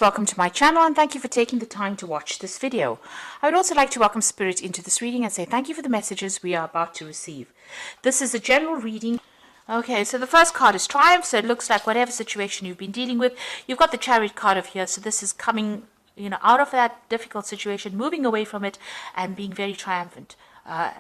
Welcome to my channel and thank you for taking the time to watch this video. I would also like to welcome Spirit into this reading and say thank you for the messages we are about to receive. This is a general reading. Okay, so the first card is Triumph, so it looks like whatever situation you've been dealing with, you've got the Chariot card of here, so this is coming, out of that difficult situation, moving away from it and being very triumphant.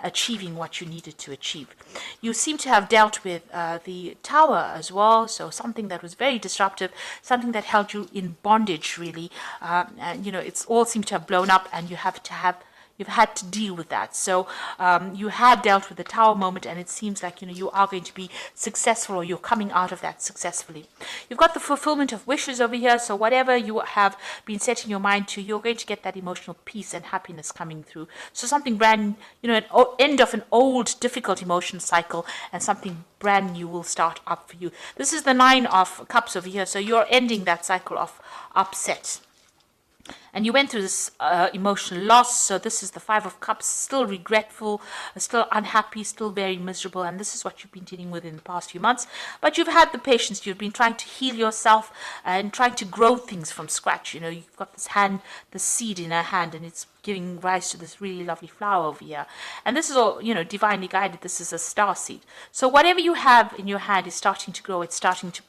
Achieving what you needed to achieve. You seem to have dealt with the Tower as well, so something that was very disruptive, something that held you in bondage really, and it's all seemed to have blown up, and you've had to deal with that. So you have dealt with the Tower moment, and it seems like you are going to be successful, or you're coming out of that successfully. You've got the fulfillment of wishes over here, so whatever you have been setting your mind to, you're going to get that emotional peace and happiness coming through. So something brand, an end of an old difficult emotion cycle, and something brand new will start up for you. This is the Nine of Cups over here, so you're ending that cycle of upset. And you went through this emotional loss, so this is the Five of Cups, still regretful, still unhappy, still very miserable, and this is what you've been dealing with in the past few months. But you've had the patience, you've been trying to heal yourself and trying to grow things from scratch. You've got the seed in her hand, and it's giving rise to this really lovely flower over here. And this is all, divinely guided. This is a star seed. So whatever you have in your hand is starting to grow, it's starting to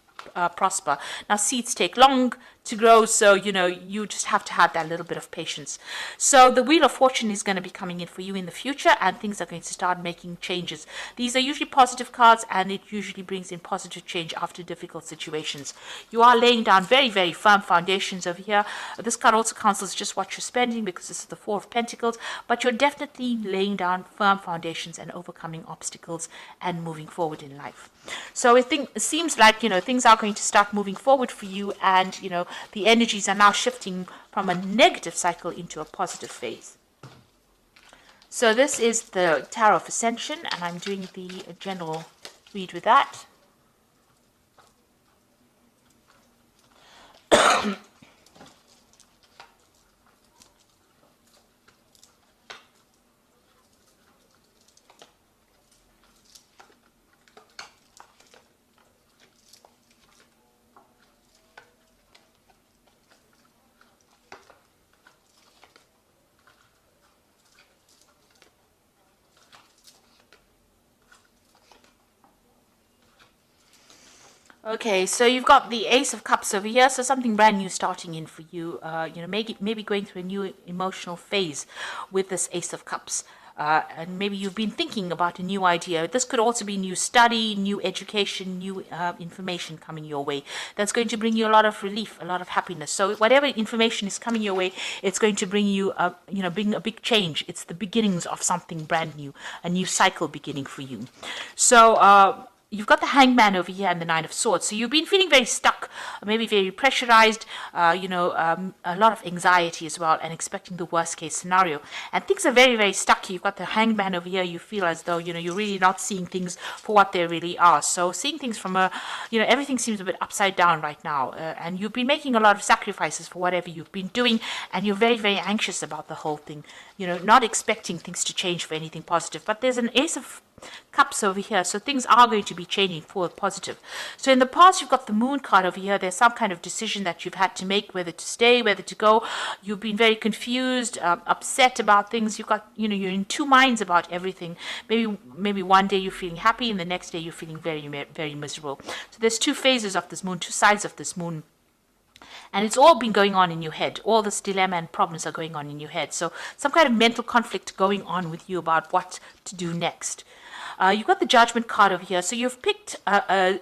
prosper. Now seeds take long to grow, so you just have to have that little bit of patience. So the Wheel of Fortune is going to be coming in for you in the future, and things are going to start making changes. These are usually positive cards, and it usually brings in positive change after difficult situations. You are laying down very, very firm foundations over here. This card also counsels just what you're spending, because this is the Four of Pentacles, but you're definitely laying down firm foundations and overcoming obstacles and moving forward in life. So it seems like things are going to start moving forward for you, and the energies are now shifting from a negative cycle into a positive phase. So this is the Tarot of Ascension, and I'm doing the general read with that. Okay, so you've got the Ace of Cups over here, so something brand new starting in for you. Maybe going through a new emotional phase with this Ace of Cups. And maybe you've been thinking about a new idea. This could also be new study, new education, new information coming your way. That's going to bring you a lot of relief, a lot of happiness. So whatever information is coming your way, it's going to bring you, bring a big change. It's the beginnings of something brand new, a new cycle beginning for you. So you've got the Hangman over here and the Nine of Swords. So you've been feeling very stuck, maybe very pressurized, a lot of anxiety as well, and expecting the worst case scenario. And things are very, very stuck. You've got the Hangman over here. You feel as though, you're really not seeing things for what they really are. So seeing things from everything seems a bit upside down right now. And you've been making a lot of sacrifices for whatever you've been doing, and you're very, very anxious about the whole thing. Not expecting things to change for anything positive. But there's an Ace of Cups over here, so things are going to be changing for positive. So in the past, you've got the Moon card over here. There's some kind of decision that you've had to make, whether to stay, whether to go. You've been very confused, upset about things. You've got, you're in two minds about everything. Maybe one day you're feeling happy, and the next day you're feeling very, very miserable. So there's two phases of this Moon, two sides of this Moon. And it's all been going on in your head. All this dilemma and problems are going on in your head. So some kind of mental conflict going on with you about what to do next. You've got the Judgment card over here. So you've picked a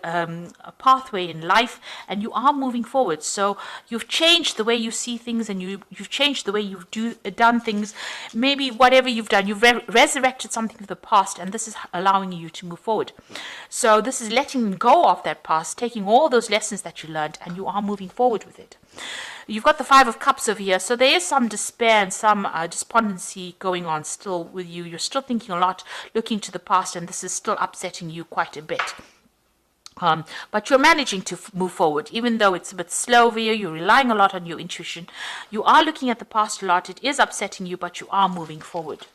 pathway in life, and you are moving forward. So you've changed the way you see things, and you've changed the way you've done things. Maybe whatever you've done, you've resurrected something of the past, and this is allowing you to move forward. So this is letting go of that past, taking all those lessons that you learned, and you are moving forward with it. You've got the Five of Cups over here, so there is some despair and some despondency going on still with you. You're still thinking a lot, looking to the past, and this is still upsetting you quite a bit. But you're managing to move forward, even though it's a bit slow over here. You're relying a lot on your intuition. You are looking at the past a lot. It is upsetting you, but you are moving forward.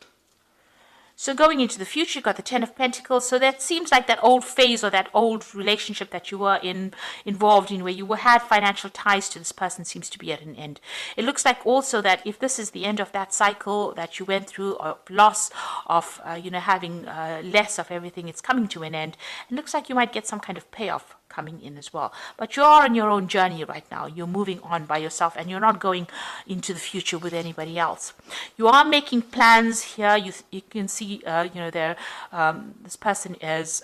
So going into the future, you've got the Ten of Pentacles. So that seems like that old phase or that old relationship that you were involved in, where you had financial ties to this person, seems to be at an end. It looks like also that if this is the end of that cycle that you went through, of loss of, having less of everything, it's coming to an end. It looks like you might get some kind of payoff coming in as well. But you're on your own journey right now. You're moving on by yourself, and you're not going into the future with anybody else. You are making plans here. You can see, this person is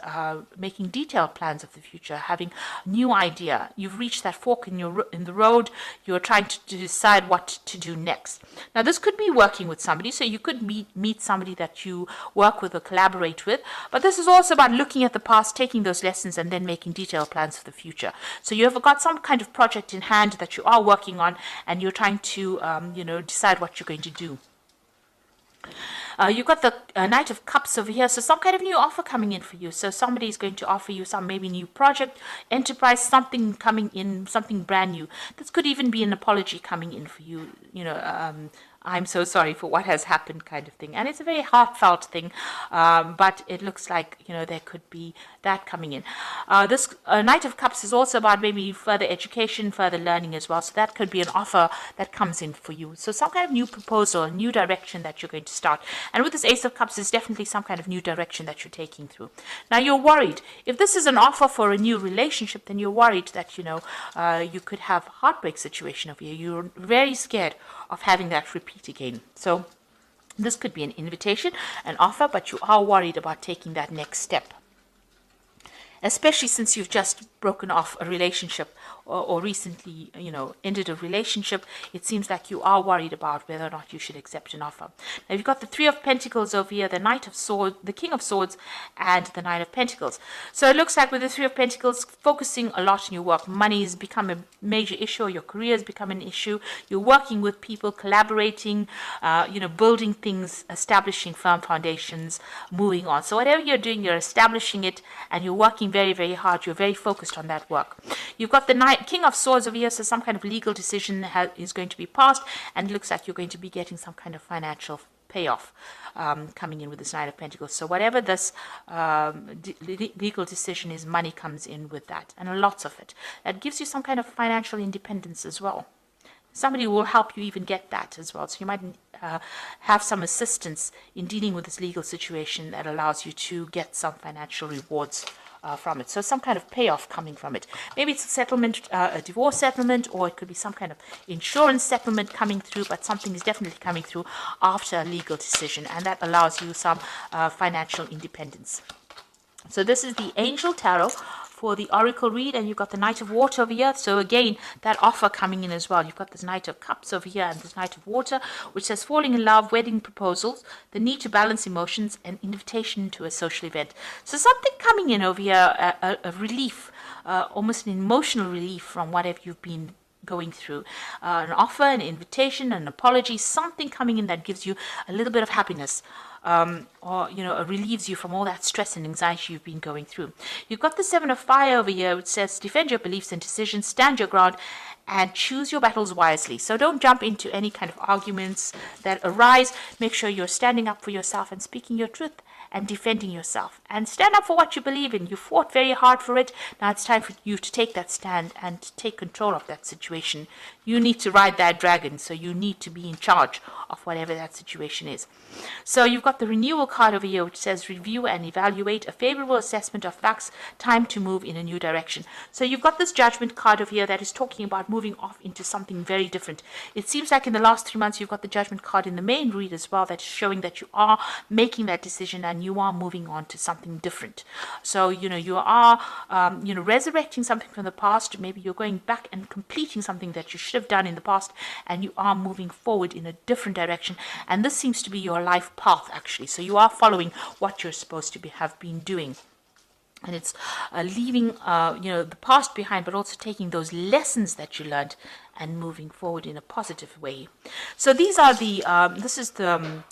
making detailed plans of the future, having a new idea. You've reached that fork in the road. You're trying to decide what to do next. Now, this could be working with somebody, so you could meet somebody that you work with or collaborate with. But this is also about looking at the past, taking those lessons, and then making detailed plans for the future. So you have got some kind of project in hand that you are working on, and you're trying to, decide what you're going to do. You've got the Knight of Cups over here, so some kind of new offer coming in for you. So somebody is going to offer you some maybe new project, enterprise, something coming in, something brand new. This could even be an apology coming in for you, I'm so sorry for what has happened kind of thing. And it's a very heartfelt thing, but it looks like, there could be that coming in. This Knight of Cups is also about maybe further education, further learning as well. So that could be an offer that comes in for you. So some kind of new proposal, a new direction that you're going to start. And with this Ace of Cups, it's definitely some kind of new direction that you're taking through. Now, you're worried. If this is an offer for a new relationship, then you're worried that, you could have a heartbreak situation over here. You're very scared of having that repeat again. So this could be an invitation, an offer, but you are worried about taking that next step, especially since you've just broken off a relationship or recently, ended a relationship. It seems like you are worried about whether or not you should accept an offer. Now, you've got the Three of Pentacles over here, the Knight of Swords, the King of Swords, and the Nine of Pentacles. So it looks like with the Three of Pentacles, focusing a lot on your work. Money has become a major issue, or your career has become an issue. You're working with people, collaborating, building things, establishing firm foundations, moving on. So whatever you're doing, you're establishing it, and you're working very, very hard. You're very focused on that work. You've got the King of Swords over here, so some kind of legal decision is going to be passed, and it looks like you're going to be getting some kind of financial payoff coming in with this Knight of Pentacles. So whatever this legal decision is, money comes in with that, and lots of it. That gives you some kind of financial independence as well. Somebody will help you even get that as well. So you might have some assistance in dealing with this legal situation that allows you to get some financial rewards from it. So some kind of payoff coming from it. Maybe it's a settlement, a divorce settlement, or it could be some kind of insurance settlement coming through, but something is definitely coming through after a legal decision, and that allows you some financial independence. So this is the Angel Tarot for the Oracle read, and you've got the Knight of Water over here. So again, that offer coming in as well. You've got this Knight of Cups over here and this Knight of Water, which says falling in love, wedding proposals, the need to balance emotions, and invitation to a social event. So something coming in over here, a relief, almost an emotional relief from whatever you've been going through. An offer, an invitation, an apology, something coming in that gives you a little bit of happiness. Or relieves you from all that stress and anxiety you've been going through. You've got the Seven of Fire over here, which says defend your beliefs and decisions, stand your ground, and choose your battles wisely. So don't jump into any kind of arguments that arise. Make sure you're standing up for yourself and speaking your truth and defending yourself, and stand up for what you believe in. You fought very hard for it. Now it's time for you to take that stand and take control of that situation. You need to ride that dragon, so you need to be in charge of whatever that situation is. So you've got the renewal card over here, which says review and evaluate, a favorable assessment of facts, time to move in a new direction. So you've got this judgment card over here that is talking about moving off into something very different. It seems like in the last 3 months you've got the judgment card in the main read as well, that's showing that you are making that decision and you are moving on to something different. So you are resurrecting something from the past. Maybe you're going back and completing something that you should have done in the past, and you are moving forward in a different direction, and this seems to be your life path actually. So you are following what you're supposed to have been doing, and it's leaving the past behind, but also taking those lessons that you learned and moving forward in a positive way. So these are the this is the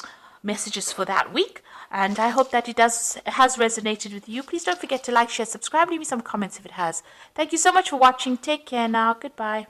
messages for that week, and I hope that it has resonated with you. Please don't forget to like, share, subscribe, leave me some comments if it has. Thank you so much for watching. Take care now. Goodbye.